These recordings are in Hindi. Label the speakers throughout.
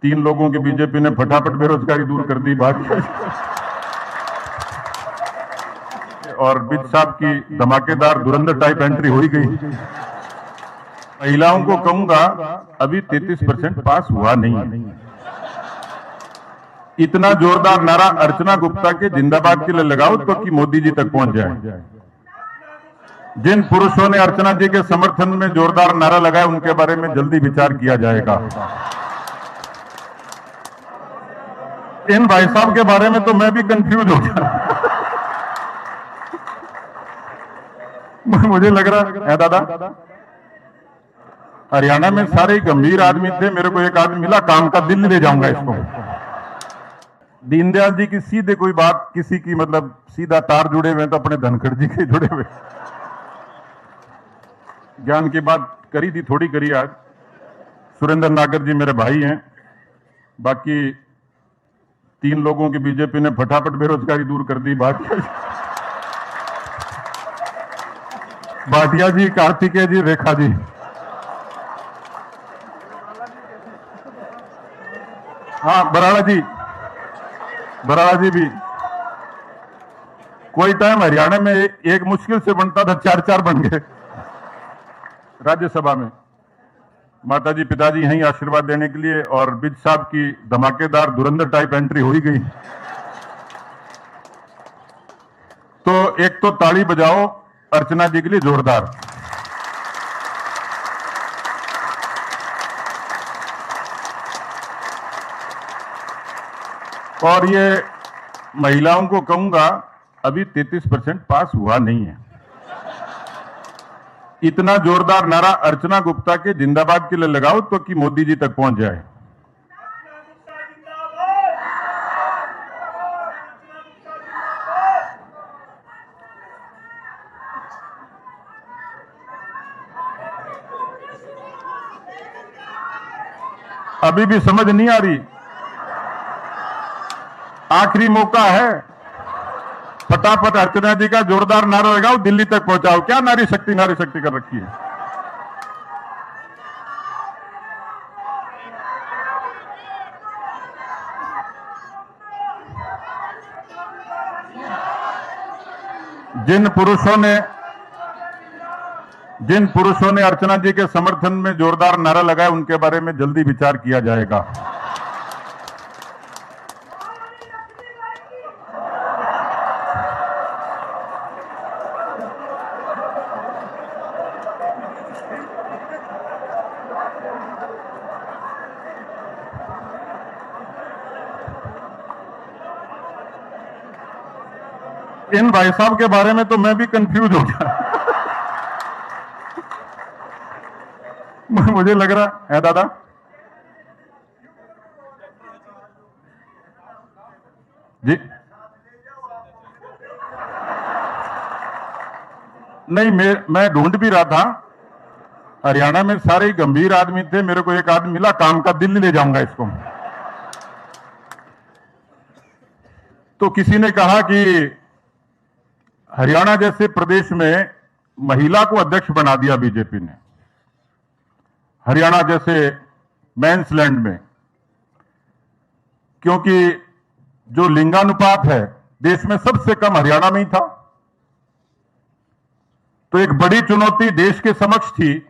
Speaker 1: 3 लोगों की बीजेपी ने फटाफट बेरोजगारी दूर कर दी बात और विज साहब की धमाकेदार धुरंधर टाइप एंट्री हो ही गई। महिलाओं को कहूंगा अभी 33% पास हुआ नहीं है। इतना जोरदार नारा अर्चना गुप्ता के जिंदाबाद के लिए लगाओ तो कि मोदी जी तक पहुंच जाए। जिन पुरुषों ने अर्चना जी के समर्थन में जोरदार नारा लगाया उनके बारे में जल्दी विचार किया जाएगा। इन भाई साहब के बारे में तो मैं भी कंफ्यूज हो गया। मुझे लग रहा है दादा हरियाणा में सारे गंभीर आदमी थे, मेरे को एक आदमी मिला काम का, दिल्ली ले जाऊंगा इसको। दीनदयाल जी की सीधे कोई बात किसी की मतलब सीधा तार जुड़े हुए तो अपने धनखड़ जी के जुड़े हुए। ज्ञान की बात करी थी, थोड़ी करी आज। सुरेंद्र नागर जी मेरे भाई हैं। बाकी 3 लोगों की बीजेपी ने फटाफट बेरोजगारी दूर कर दी बात। भाटिया जी, कार्तिकेय जी, रेखा जी। हाँ, बराड़ा जी भी। कोई टाइम हरियाणा में एक मुश्किल से बनता था, 4-4 बन गए राज्यसभा में। माता जी पिताजी यहीं आशीर्वाद देने के लिए और विज साहब की धमाकेदार धुरंधर टाइप एंट्री हो ही गई। तो एक तो ताली बजाओ अर्चना जी के लिए जोरदार। और ये महिलाओं को कहूंगा अभी 33% पास हुआ नहीं है। इतना जोरदार नारा अर्चना गुप्ता के जिंदाबाद के लिए लगाओ तो कि मोदी जी तक पहुंच जाए। अभी भी समझ नहीं आ रही, आखिरी मौका है। फटाफट अर्चना जी का जोरदार नारा लगाओ, दिल्ली तक पहुंचाओ। क्या नारी शक्ति कर रखी है। जिन पुरुषों ने अर्चना जी के समर्थन में जोरदार नारा लगाया उनके बारे में जल्दी विचार किया जाएगा। इन भाई साहब के बारे में तो मैं भी कंफ्यूज हो गया। मुझे लग रहा है दादा जी, नहीं मैं ढूंढ भी रहा था। हरियाणा में सारे गंभीर आदमी थे, मेरे को एक आदमी मिला काम का, दिल्ली ले जाऊंगा इसको। तो किसी ने कहा कि हरियाणा जैसे प्रदेश में महिला को अध्यक्ष बना दिया बीजेपी ने, हरियाणा जैसे मेंस लैंड में, क्योंकि जो लिंगानुपात है देश में सबसे कम हरियाणा में ही था। तो एक बड़ी चुनौती देश के समक्ष थी,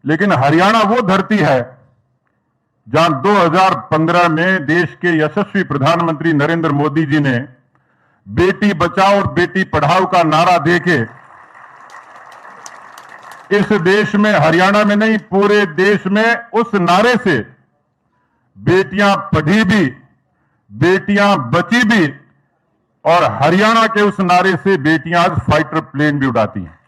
Speaker 1: लेकिन हरियाणा वो धरती है जहां 2015 में देश के यशस्वी प्रधानमंत्री नरेंद्र मोदी जी ने बेटी बचाओ और बेटी पढ़ाओ का नारा देके इस देश में, हरियाणा में नहीं पूरे देश में, उस नारे से बेटियां पढ़ी भी, बेटियां बची भी, और हरियाणा के उस नारे से बेटियां आज फाइटर प्लेन भी उड़ाती हैं।